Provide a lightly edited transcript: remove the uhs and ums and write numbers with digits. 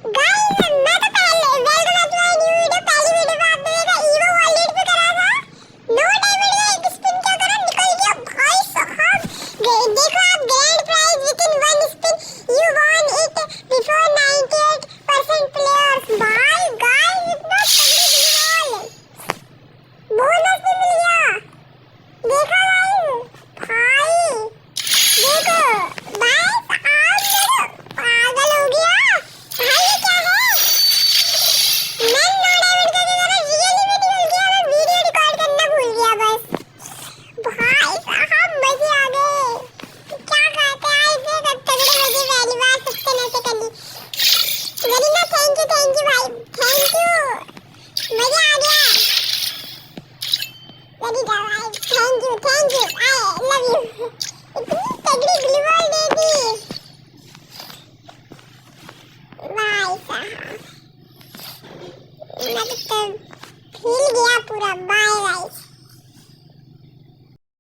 Guys मैं तो पहले welcome back to my new video. पहली वीडियो में आपने देखा ईवो वॉलेट पे करा था। नो डायमंड का एक स्पिन क्या करा निकल गया भाई साहब। देखो आप grand prize within one spin you won it before 98% players. भाई गाइस इतना तगड़ी बोनस भी मिल गया। देखो गाइस भाई देखो गाइस आप पागल हो गया भाई। ये क्या है? मैं नो डायमंड का क्या करा रियली में निकल गया। मैं वीडियो रिकॉर्ड करना भूल गया बस। भाई साहब मजे आ गए। क्या कहते हैं ऐसे तगड़े मजे पहली बार सकते ऐसे कर ली। गरीना थैंक यू भाई थैंक यू मजा आ गया। गरीना भाई thank you I love you. इतनी तगड़ी ग्लू बॉल दे दी भाई साहब। मैं तो हिल गया पूरा। बाय।